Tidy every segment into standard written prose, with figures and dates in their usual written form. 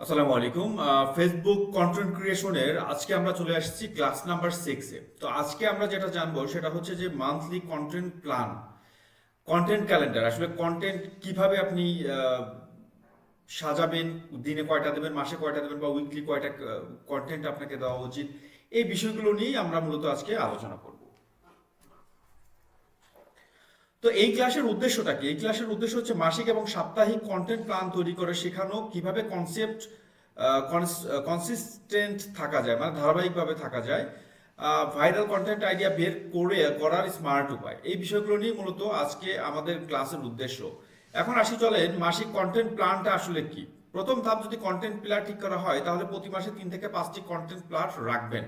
আসসালামু আলাইকুম। Facebook content ক্রিয়েশনের আজকে আমরা চলে আসছি ক্লাস নাম্বার 6-এ। তো আজকে আমরা যেটা জানবো সেটা হচ্ছে যে monthly content plan, content calendar. আসলে কন্টেন্ট কিভাবে আপনি সাজাবেন, দিনে কয়টা দেবেন, মাসে কয়টা দেবেন, বা উইকলি কয়টা কন্টেন্ট আপনাকে দেওয়া উচিত, এই বিষয়গুলো নিয়েই আমরা মূলত আজকে আলোচনা করব। তো এই ক্লাসের উদ্দেশ্যটা কি? এই ক্লাসের উদ্দেশ্য হচ্ছে মাসিক এবং সাপ্তাহিক কন্টেন্ট প্ল্যান তৈরি করে শেখানো, কিভাবে কনসেপ্ট কনসিস্টেন্ট থাকা যায়, মানে ধারাবাহিকভাবে থাকা যায়, ভাইরাল কন্টেন্ট আইডিয়া বের করে করার স্মার্ট উপায়। এই বিষয়গুলো নিয়ে মূলত আজকে আমাদের ক্লাসের উদ্দেশ্য। এখন আসি, চলেন মাসিক কন্টেন্ট প্ল্যানটা আসলে কি। প্রথম ধাপ, যদি কন্টেন্ট প্ল্যান ঠিক করা হয় তাহলে প্রতি মাসে 3 থেকে 5টি কন্টেন্ট প্ল্যান রাখবেন,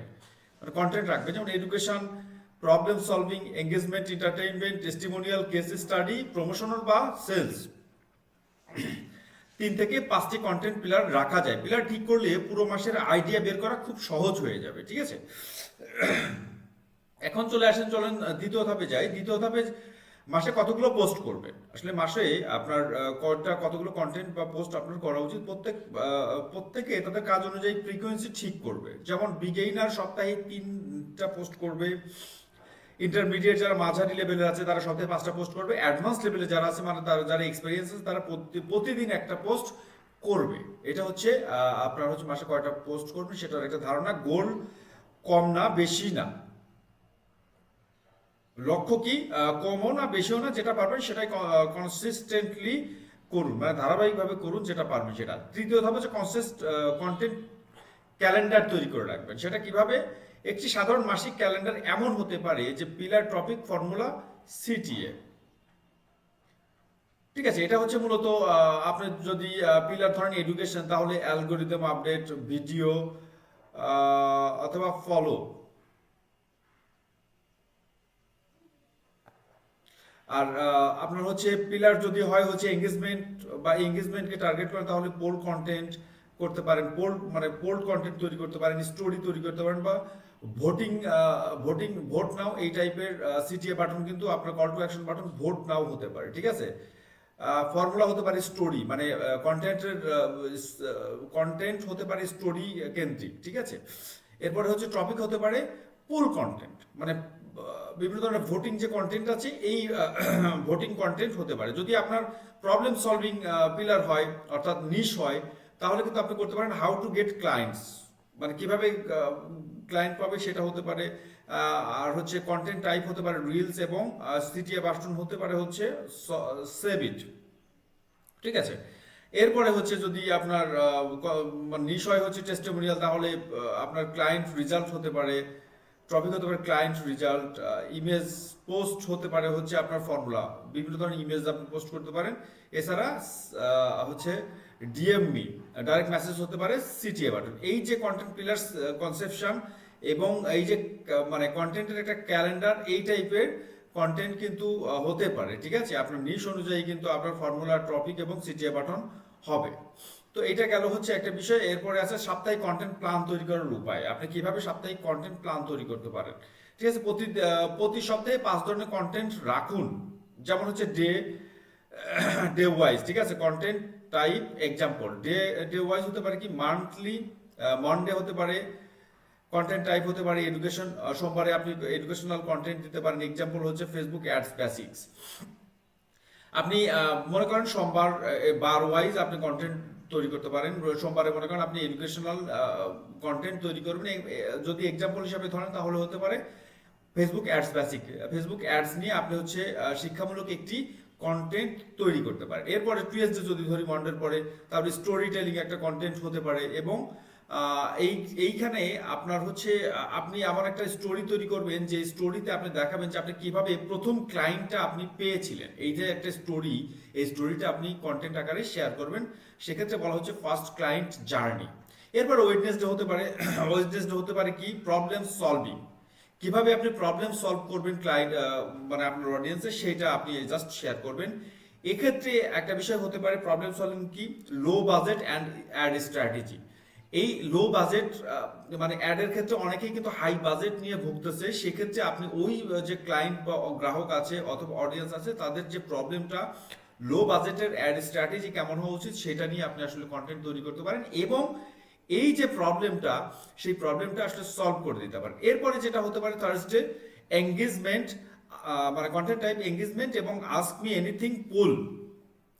মানে কন্টেন্ট রাখবেন, যেমন education, problem solving, engagement, entertainment, testimonial, case study, promotional বা সেলস। 3 থেকে 5টি কন্টেন্ট পিলার রাখা যায়। পিলার ঠিক করলে পুরো মাসের আইডিয়া বের করা খুব সহজ হয়ে যাবে, ঠিক আছে। এখন চলে আসেন, চলেন দ্বিতীয় ধাপে যাই। দ্বিতীয় ধাপে, মাসে কতগুলো পোস্ট করবেন। আসলে মাসে আপনার কতগুলো কন্টেন্ট বা পোস্ট আপনার করা উচিত। প্রত্যেকে তাদের কাজ অনুযায়ী ফ্রিকোয়েন্সি ঠিক করবে। যেমন বিগেইনার সপ্তাহে 3টা পোস্ট করবে, ইন্টারমিডিয়েট যারা মাঝারি লেভেলে আছে তারা সপ্তাহে 5টা পোস্ট করবে, অ্যাডভান্স লেভেলে যারা আছে, মানে তারা যারা এক্সপিরিয়েন্স আছে, তারা প্রতিদিন একটা পোস্ট করবে। এটা হচ্ছে আপনার হচ্ছে মাসে কয়টা পোস্ট করবে সেটার একটা ধারণা। গোল কম না বেশি না, লক্ষ্য কি কমও না বেশিও না, যেটা পারবেন সেটাই কনসিস্টেন্টলি করুন, মানে ধারাবাহিকভাবে করুন যেটা পারবেন সেটা। তৃতীয় ধাপ হচ্ছে কন্টেন্ট ক্যালেন্ডার তৈরি করে রাখবেন। সেটা কিভাবে? একটি সাধারণ মাসিক ক্যালেন্ডার এমন হতে পারে যে পিলার, টপিক, ফর্মুলা, সিটিএ, ঠিক আছে। এটা হচ্ছে মূলত আপনি যদি পিলার ধরেন এডুকেশন, তাহলে অ্যালগোরিদম আপডেট, ভিডিও অথবা ফলো। আর আপনার হচ্ছে পিলার যদি হয় হচ্ছে এঙ্গেজমেন্ট, বা এঙ্গেজমেন্টকে টার্গেট করে, তাহলে পোল কন্টেন্ট করতে পারেন। পোল মানে পোল কন্টেন্ট তৈরি করতে পারেন, স্টোরি তৈরি করতে পারেন, বা ভোটিং ভোট নাও, এই টাইপের সিটিএ বাটন, কিন্তু আপনার call to action button vote now হতে পারে, ঠিক আছে। ফর্মুলা হতে পারে স্টোরি, মানে কন্টেন্ট হতে পারে স্টোরি কেন্দ্রিক, ঠিক আছে। এরপরে হচ্ছে টপিক হতে পারে পুল কন্টেন্ট, মানে বিভিন্ন ধরনের ভোটিং যে কন্টেন্ট আছে, এই ভোটিং কন্টেন্ট হতে পারে। যদি আপনার প্রবলেম সলভিং পিলার হয়, অর্থাৎ নিশ হয়, তাহলে কিন্তু আপনি করতে পারেন হাউ টু গেট ক্লায়েন্টস, মানে কিভাবে ক্লায়েন্ট পাবে সেটা হতে পারে। আর হচ্ছে কন্টেন্ট টাইপ হতে পারে রিলস, এবং সিটিএ বাটন হতে পারে হচ্ছে সেভ ইট, ঠিক আছে। এরপরে হচ্ছে যদি আপনার নিশয় হচ্ছে টেস্টিমোনিয়াল, তাহলে আপনার ক্লায়েন্ট রিজাল্ট হতে পারে, টপিক হতে পারে ক্লায়েন্ট রিজাল্ট, ইমেজ পোস্ট হতে পারে হচ্ছে আপনার ফর্মুলা, বিভিন্ন ধরনের ইমেজ আপনি পোস্ট করতে পারেন। এছাড়া হচ্ছে ডিএমমি, ডাইরেক্ট মেসেজ হতে পারে সিটিএ বাটন। এই যে কন্টেন্ট পিলার্স কনসেপশন, এবং এই যে মানে কন্টেন্টের একটা ক্যালেন্ডার, এই টাইপের কন্টেন্ট কিন্তু হতে পারে, ঠিক আছে। আপনার নিশ অনুযায়ী কিন্তু আপনার ফর্মুলা, টপিক এবং সিটিএ বাটন হবে। তো এটা গেল হচ্ছে একটা বিষয়। এরপরে আছে সাপ্তাহিক কন্টেন্ট প্ল্যান তৈরি করার উপায়। আপনি কিভাবে সাপ্তাহিক কন্টেন্ট প্ল্যান তৈরি করতে পারেন, ঠিক আছে। প্রতি সপ্তাহে 5 ধরনের কন্টেন্ট রাখুন। যেমন হচ্ছে ডে ওয়াইজ, ঠিক আছে। Content type example, day wise হতে পারে কি মান্থলি, মনডে হতে পারে। কন্টেন্ট টাইপ হতে পারে এডুকেশন, সোমবারে আপনি এডুকেশনাল কন্টেন্ট দিতে পারেন। এক্সাম্পল হচ্ছে ফেসবুক অ্যাডস বেসিক্স। আপনি মনে করেন সোমবার বার ওয়াইজ আপনি কন্টেন্ট তৈরি করতে পারেন। সোমবারে মনে করেন আপনি এডুকেশনাল কন্টেন্ট তৈরি করবেন। যদি এক্সাম্পল হিসাবে ধরেন তাহলে হতে পারে Facebook ads basic, Facebook ads নিয়ে আপনি হচ্ছে শিক্ষামূলক একটি কন্টেন্ট তৈরি করতে পারেন। এরপরে টুয়েসডে যদি ধরি, মন্ডের পরে, তারপরে স্টোরি টেলিং একটা কন্টেন্ট হতে পারে। এবং এইখানে আপনার হচ্ছে আপনি এমন একটা স্টোরি তৈরি করবেন যে স্টোরিতে আপনি দেখাবেন যে আপনি কিভাবে প্রথম ক্লায়েন্টটা আপনি পেয়েছিলেন। এই যে একটা স্টোরি, এই স্টোরিটা আপনি কন্টেন্ট আকারে শেয়ার করবেন। সেক্ষেত্রে বলা হচ্ছে ফার্স্ট ক্লায়েন্ট জার্নি। এরপর ওয়েডনেসডে হতে পারে ওয়েডনেসডে হতে পারে কি প্রবলেম সলভিং, কিভাবে আপনি প্রবলেম সলভ করবেন ক্লায়েন্ট, মানে আপনার অডিয়েন্সে, সেটা আপনি জাস্ট শেয়ার করবেন। এক্ষেত্রে একটা বিষয় হতে পারে প্রবলেম সলভিং কি low budget and ad strategy. এই লো বাজেট মানে অ্যাডের ক্ষেত্রে অনেকেই কিন্তু হাই বাজেট নিয়ে ভুগতেছে। সেক্ষেত্রে আপনি ওই যে ক্লায়েন্ট বা গ্রাহক আছে অথবা অডিয়েন্স আছে, তাদের যে প্রবলেমটা লো বাজেটের অ্যাড স্ট্র্যাটেজি কেমন হওয়া উচিত সেটা নিয়ে আপনি আসলে কন্টেন্ট তৈরি করতে পারেন, এবং এই যে প্রবলেমটা, সেই প্রবলেমটা আসলে সলভ করে দিতে পারেন। এরপরে যেটা হতে পারে থার্সডে এঙ্গেজমেন্ট, মানে কন্টেন্ট টাইপ এঙ্গেজমেন্ট এবং ask me anything poll.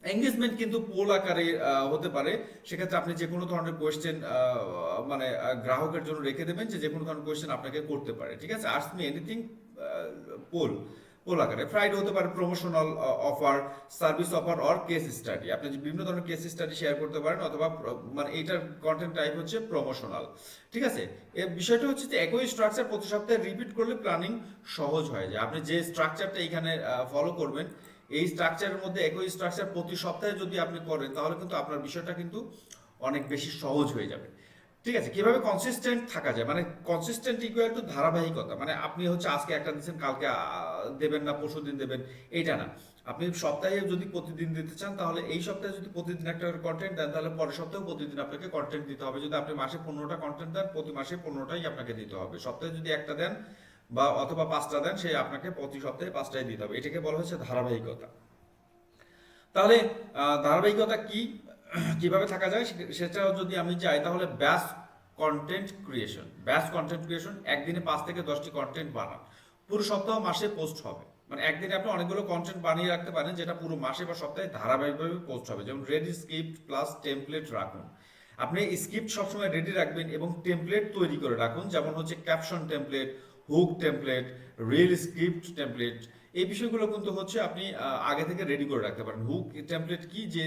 Engagement কিন্তু পোল আকারে হতে পারে, সেক্ষেত্রে আপনি যে কোনো ধরনের কোয়েশ্চেন মানে গ্রাহকের জন্য রেখে দেবেন, যে যে কোনো ধরনের কোয়েশ্চেন আপনাকে করতে পারে, ঠিক আছে। Ask me anything poll, poll আকারে। ফ্রাইডে হতে পারে promotional offer, service offer or case study. আপনি যে বিভিন্ন ধরনের কেস স্টাডি শেয়ার করতে পারেন, অথবা মানে এইটার কন্টেন্ট টাইপ হচ্ছে প্রমোশনাল, ঠিক আছে। এর বিষয়টা হচ্ছে যে একই স্ট্রাকচার প্রতি সপ্তাহে রিপিট করলে প্ল্যানিং সহজ হয়ে যায়। আপনি যে স্ট্রাকচারটা এখানে ফলো করবেন, এই স্ট্রাকচারের মধ্যে একই স্ট্রাকচার প্রতি সপ্তাহে যদি আপনি করেন, তাহলে কিন্তু আপনার বিষয়টা কিন্তু অনেক বেশি সহজ হয়ে যাবে, ঠিক আছে। কিভাবে কনসিস্টেন্ট থাকা যায়, মানে কনসিস্টেন্ট ইকুয়াল টু ধারাবাহিকতা। মানে আপনি হচ্ছে আজকে একটা দিচ্ছেন, কালকে দেবেন না, পরশু দিন দেবেন, এইটা না। আপনি সপ্তাহে যদি প্রতিদিন দিতে চান, তাহলে এই সপ্তাহে যদি প্রতিদিন একটা কন্টেন্ট দেন, তাহলে পরের সপ্তাহে প্রতিদিন আপনাকে কন্টেন্ট দিতে হবে। যদি আপনি মাসে 15টা কন্টেন্ট দেন, প্রতি মাসে 15টাই আপনাকে দিতে হবে। সপ্তাহে যদি একটা দেন বা অথবা 5টা দেন, সেই আপনাকে প্রতি সপ্তাহে 5টাই দিতে হবে। এটাকে বলা হচ্ছে ধারাবাহিকতা। তাহলে ধারাবাহিকতা কি, কিভাবে থাকা যায় সেটাও যদি আমি যাই, তাহলে ব্যাস কন্টেন্ট ক্রিয়েশন। ব্যাস কন্টেন্ট ক্রিয়েশন, একদিনে 5 থেকে 10টি কন্টেন্ট বানান, পুরো সপ্তাহ মাসে পোস্ট হবে। মানে একদিনে আপনি অনেকগুলো কন্টেন্ট বানিয়ে রাখতে পারেন, যেটা পুরো মাসে বা সপ্তাহে ধারাবাহিকভাবে পোস্ট হবে। যেমন রেডি স্ক্রিপ্ট প্লাস টেমপ্লেট রাখুন। আপনি স্ক্রিপ্ট সবসময় রেডি রাখবেন এবং টেমপ্লেট তৈরি করে রাখুন, যেমন হচ্ছে caption template, hook template, reel script template. এই বিষয়গুলো কিন্তু হচ্ছে আপনি আগে থেকে রেডি করে রাখতে পারেন। হুক টেমপ্লেট কি, যে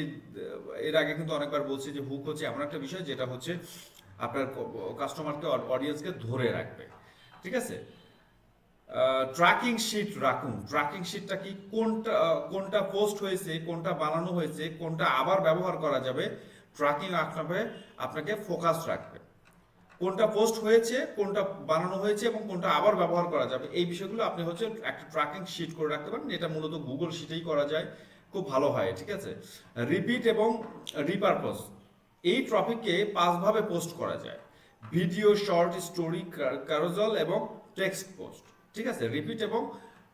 এর আগে কিন্তু অনেকবার বলছি যে হুক হচ্ছে এমন একটা বিষয় যেটা হচ্ছে আপনার কাস্টমারকে, অডিয়েন্সকে ধরে রাখবে, ঠিক আছে। ট্র্যাকিং শিট রাখুন। ট্র্যাকিং শিটটা কি, কোনটা কোনটা পোস্ট হয়েছে, কোনটা বানানো হয়েছে, কোনটা আবার ব্যবহার করা যাবে, ট্র্যাকিং আপনাকে আপনাকে ফোকাস রাখবে। কোনটা পোস্ট হয়েছে, কোনটা বানানো হয়েছে এবং কোনটা আবার ব্যবহার করা যাবে, এই বিষয়গুলো আপনি হচ্ছে একটা ট্র্যাকিং শিট করে রাখতে পারেন। এটা মূলত গুগল শিটেই করা যায়, খুব ভালো হয়, ঠিক আছে। রিপিট এবং রিপারপোজ, এই টপিককে 5ভাবে পোস্ট করা যায়: ভিডিও, শর্ট, স্টোরি, ক্যারোজেল এবং টেক্সট পোস্ট, ঠিক আছে। রিপিট এবং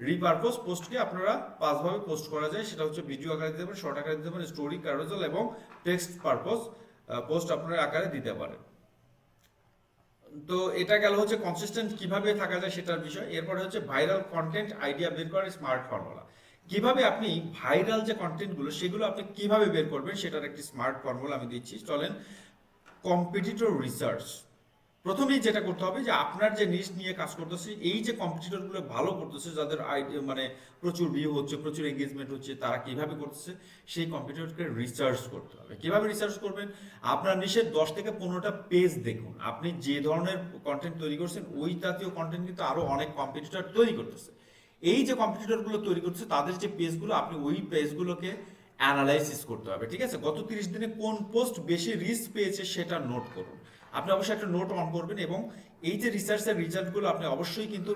রিপারপোজ পোস্টকে আপনারা 5ভাবে পোস্ট করা যায়, সেটা হচ্ছে ভিডিও আকারে দিতে পারেন, শর্ট আকারে দিতে পারেন, স্টোরি, ক্যারোজেল এবং টেক্সট পারপোজ পোস্ট আপনারা আকারে দিতে পারেন। তো এটা গেল হচ্ছে কনসিস্টেন্ট কিভাবে থাকা যায় সেটার বিষয়। এরপরে হচ্ছে ভাইরাল কন্টেন্ট আইডিয়া বের করার স্মার্ট ফর্মুলা। কিভাবে আপনি ভাইরাল যে কন্টেন্টগুলো, সেগুলো আপনি কিভাবে বের করবেন সেটার একটি স্মার্ট ফর্মুলা আমি দিচ্ছি, চলেন। Competitor research. প্রথমেই যেটা করতে হবে, যে আপনার যে নিশ নিয়ে কাজ করতেছে, এই যে কম্পিটিটরগুলো ভালো করতেছে, যাদের আইডিয়া মানে প্রচুর ভিউ হচ্ছে, প্রচুর এঙ্গেজমেন্ট হচ্ছে, তারা কিভাবে করতেছে, সেই কম্পিটিটরকে রিসার্চ করতে হবে। কিভাবে রিসার্চ করবেন, আপনার নিশের 10 থেকে 15টা পেজ দেখুন। আপনি যে ধরনের কন্টেন্ট তৈরি করছেন, ওই জাতীয় কন্টেন্ট কিন্তু আরো অনেক কম্পিটিটর তৈরি করতেছে। এই যে কম্পিটিটরগুলো তৈরি করতেছে, তাদের যে পেজগুলো, আপনি ওই পেজগুলোকে অ্যানালাইসিস করতে হবে, ঠিক আছে। গত 30 দিনে কোন পোস্ট বেশি রিচ পেয়েছে সেটা নোট করুন। আপনি অবশ্যই একটা নোট অন করবেন, এবং এই যে রিসার্চের রিজাল্টগুলো আপনি অবশ্যই কিন্তু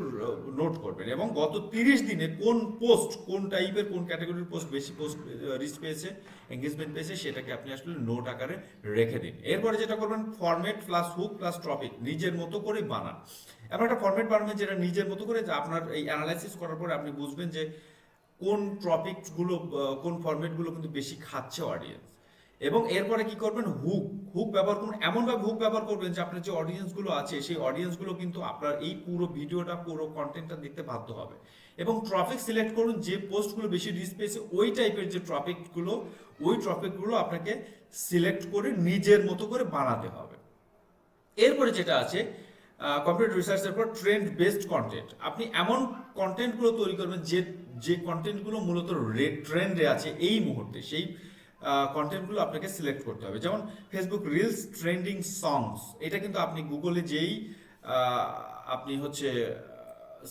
নোট করবেন, এবং গত 30 দিনে কোন পোস্ট, কোন টাইপের, কোন ক্যাটাগরির পোস্ট বেশি পোস্ট রিচ পেয়েছে, এঙ্গেজমেন্ট পেয়েছে, সেটাকে আপনি আসলে নোট আকারে রেখে দিন। এরপরে যেটা করবেন, format plus hook plus topic, নিজের মতো করে বানান। এমন একটা ফরম্যাট বানাবেন যেটা নিজের মতো করে, যে আপনার এই অ্যানালাইসিস করার পরে আপনি বুঝবেন যে কোন টপিকগুলো, কোন ফরম্যাটগুলো কিন্তু বেশি খাচ্ছে অডিয়েন্স। এবং এরপরে কি করবেন, হুক। হুক ব্যবহার করুন, এমনভাবে হুক ব্যবহার করবেন যে আপনার যে অডিয়েন্সগুলো আছে, সেই অডিয়েন্সগুলো কিন্তু আপনার এই পুরো ভিডিওটা, পুরো কন্টেন্টটা দেখতে বাধ্য হবে। এবং টপিক সিলেক্ট করুন, যে পোস্টগুলো বেশি রিচ পেয়েছে, ওই টাইপের যে টপিকগুলো, ওই টপিকগুলো আপনাকে সিলেক্ট করে নিজের মতো করে বানাতে হবে। এরপরে যেটা আছে, কম্পিউটার রিসার্চের পর ট্রেন্ড বেসড কন্টেন্ট। আপনি এমন কন্টেন্টগুলো তৈরি করবেন, যে যে কন্টেন্টগুলো মূলত ট্রেন্ডে আছে এই মুহূর্তে, সেই কন্টেন্টগুলো আপনাকে সিলেক্ট করতে হবে। যেমন ফেসবুক রিলস ট্রেন্ডিং সংস, এটা কিন্তু আপনি গুগলে যেই আহ, আপনি হচ্ছে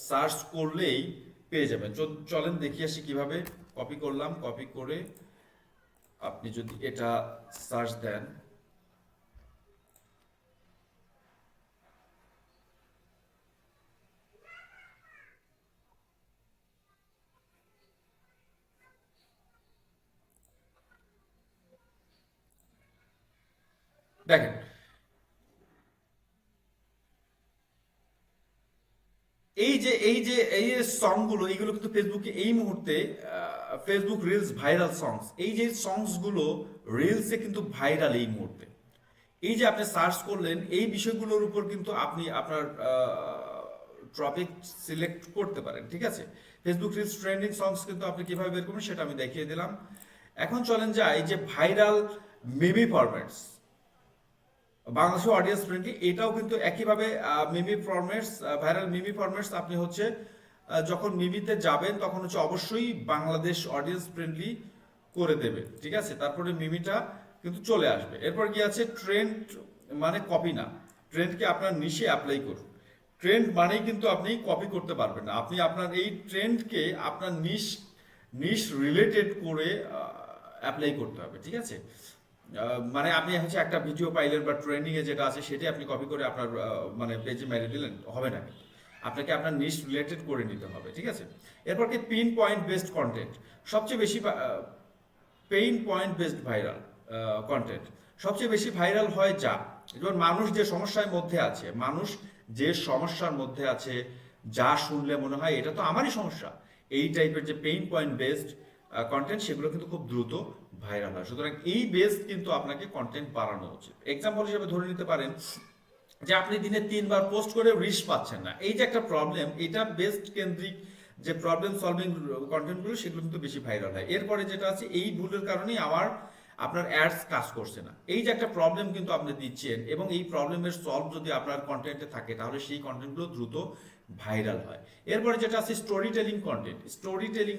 সার্চ করলেই পেয়ে যাবেন। চলেন দেখি আসি কিভাবে। কপি করলাম, কপি করে আপনি যদি এটা সার্চ দেন, দেখেন এই যে সংগুলো এইগুলো কিন্তু ফেসবুকে এই মুহূর্তে ফেসবুক রিলস ভাইরাল সংস, এই যে সংসগুলো রিলসে কিন্তু ভাইরাল এই মুহূর্তে। এই যে আপনি সার্চ করলেন এই বিষয়গুলোর উপর কিন্তু আপনি আপনার টপিক সিলেক্ট করতে পারেন, ঠিক আছে। ফেসবুক রিলস ট্রেন্ডিং সংস কিন্তু আপনি কিভাবে বের করবেন সেটা আমি দেখিয়ে দিলাম। এখন চলেন যাই যে ভাইরাল মিমি ফরম্যাটস, বাংলাদেশের অডিয়েন্স ফ্রেন্ডলি, এটাও কিন্তু একইভাবে মিমি ফরম্যাটস, ভাইরাল মিমি ফরম্যাটস আপনি হচ্ছে যখন মিমিতে যাবেন তখন হচ্ছে অবশ্যই বাংলাদেশ অডিয়েন্স ফ্রেন্ডলি করে দেবে, ঠিক আছে। তারপরে মিমিটা কিন্তু চলে আসবে। এরপর কি আছে ট্রেন্ড, মানে কপি না, ট্রেন্ডকে আপনার নিশে অ্যাপ্লাই করুন। ট্রেন্ড মানেই কিন্তু আপনি কপি করতে পারবেন না, আপনি আপনার এই ট্রেন্ডকে আপনার নিশ নিশ রিলেটেড করে অ্যাপ্লাই করতে হবে, ঠিক আছে। মানে আপনি হচ্ছে একটা ভিডিও পাইলেন বা ট্রেন্ডিং এ যেটা আছে সেটাই আপনি কপি করে আপনার মানে পেজে মেরে দিলেন, হবে না, কিন্তু আপনাকে আপনার নিশ রিলেটেড করে নিতে হবে, ঠিক আছে। এরপর কি পিন পয়েন্ট বেসড কন্টেন্ট, সবচেয়ে বেশি pain point based viral content সবচেয়ে বেশি ভাইরাল হয় যা, যেমন মানুষ যে সমস্যার মধ্যে আছে, মানুষ যে সমস্যার মধ্যে আছে, যা শুনলে মনে হয় এটা তো আমারই সমস্যা, এই টাইপের যে পেইন পয়েন্ট বেসড কন্টেন্ট সেগুলো কিন্তু খুব দ্রুত ভাইরাল হয়। সুতরাং এই বেস কিন্তু আপনাকে কন্টেন্ট বাড়ানো উচিত। এক্সাম্পল হিসেবে ধরে নিতে পারেন যে আপনি দিনে 3 বার পোস্ট করে রিচ পাচ্ছেন না, এই যে একটা প্রবলেম, এটা বেস্ট কেন্দ্রিক যে প্রবলেম সলভিং কন্টেন্টগুলো সেগুলো কিন্তু বেশি ভাইরাল হয়। এরপরে যেটা আছে এই ভুলের কারণেই আপনার অ্যাডস কাজ করছে না, এই যে একটা প্রবলেম কিন্তু আপনি দিচ্ছেন এবং এই প্রবলেমের সলভ যদি আপনার কন্টেন্টে থাকে তাহলে সেই কন্টেন্টগুলো দ্রুত ভাইরাল হয়। এরপরে যেটা আছে story telling content, story telling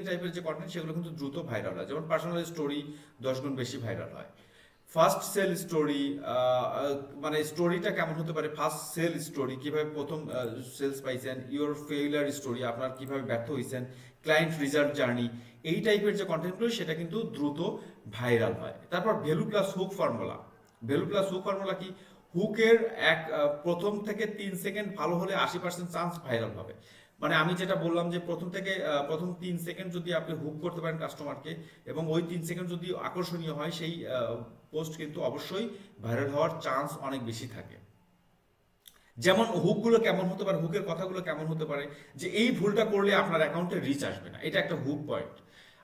টাইপের যে কন্টেন্ট সেগুলো কিন্তু দ্রুত ভাইরাল হয়, যেমন পার্সোনাল স্টোরি 10 গুণ বেশি ভাইরাল হয়। ফার্স্ট সেল স্টোরি, মানে স্টোরিটা কেমন হতে পারে, ফার্স্ট সেল স্টোরি কিভাবে প্রথম সেলস পাইছেন, ইওর ফেইলার স্টোরি আপনার কিভাবে ব্যর্থ হয়েছেন, ক্লায়েন্ট রিজাল্ট জার্নি, এই টাইপের যে কন্টেন্টগুলো সেটা কিন্তু দ্রুত ভাইরাল হয়। তারপর value plus hook formula, value plus hook formula কি, হুকের প্রথম থেকে 3 সেকেন্ড ভালো হলে 80% চান্স ভাইরাল হবে। মানে আমি যেটা বললাম যে প্রথম 3 সেকেন্ড যদি আপনি হুক করতে পারেন কাস্টমারকে এবং ওই 3 সেকেন্ড যদি আকর্ষণীয় হয় সেই পোস্ট কিন্তু অবশ্যই ভাইরাল হওয়ার চান্স অনেক বেশি থাকে। যেমন হুকগুলো কেমন হতে পারে, হুকের কথাগুলো কেমন হতে পারে যে এই ভুলটা করলে আপনার অ্যাকাউন্টে রিচ আসবে না, এটা একটা হুক পয়েন্ট।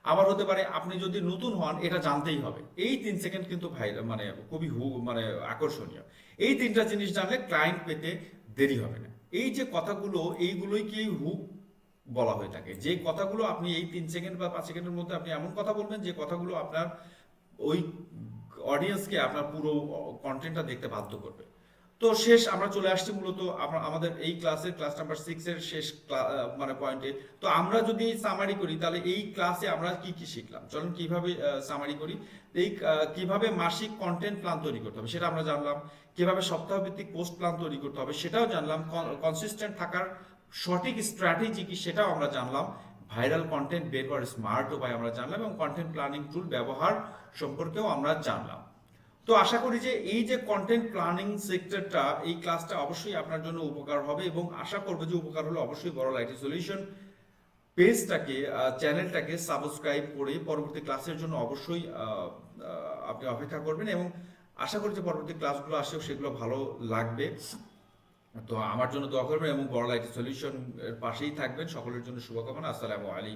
আবার হতে পারে আপনি যদি নতুন হন এটা জানতেই হবে, এই 3 সেকেন্ড কিন্তু ভাইরাল, মানে খুবই মানে আকর্ষণীয়। এই 3টা জিনিস জানলে ক্লায়েন্ট পেতে দেরি হবে না। এই যে কথাগুলো এইগুলোই কি হুক বলা হয়ে থাকে, যে কথাগুলো আপনি এই 3 সেকেন্ড বা 5 সেকেন্ডের মধ্যে আপনি এমন কথা বলবেন যে কথাগুলো আপনার ওই অডিয়েন্সকে আপনার পুরো কন্টেন্টটা দেখতে বাধ্য করবে। তো শেষ আমরা চলে আসছি মূলত আমাদের এই ক্লাস নাম্বার 6 এর শেষ মানে পয়েন্টে। তো আমরা যদি সামারি করি তাহলে এই ক্লাসে আমরা কি কি শিখলাম, চলুন কিভাবে সামারি করি। এই কিভাবে মাসিক কন্টেন্ট প্ল্যান তৈরি করতে হবে সেটা আমরা জানলাম, কিভাবে সপ্তাহভিত্তিক পোস্ট প্ল্যান তৈরি করতে হবে সেটাও জানলাম, কনসিস্টেন্ট থাকার সঠিক স্ট্র্যাটেজি কি সেটাও আমরা জানলাম, ভাইরাল কন্টেন্ট বের করার স্মার্ট উপায় আমরা জানলাম এবং কন্টেন্ট প্ল্যানিং টুল ব্যবহার সম্পর্কেও আমরা জানলাম। তো আশা করি যে এই যে কন্টেন্ট প্ল্যানিং সেক্টরটা, এই ক্লাসটা অবশ্যই আপনার জন্য উপকার হবে এবং আশা করবো যে উপকার হলে অবশ্যই বড় আইটি সলিউশন পেজটাকে, চ্যানেলটাকে সাবস্ক্রাইব করে পরবর্তী ক্লাসের জন্য অবশ্যই আপনি অপেক্ষা করবেন এবং আশা করি যে পরবর্তী ক্লাসগুলো আসেও সেগুলো ভালো লাগবে। তো আমার জন্য দোয়া করবেন এবং বড় আইটি সলিউশন এর পাশেই থাকবেন। সকলের জন্য শুভকামনা। আসসালামু আলাইকুম।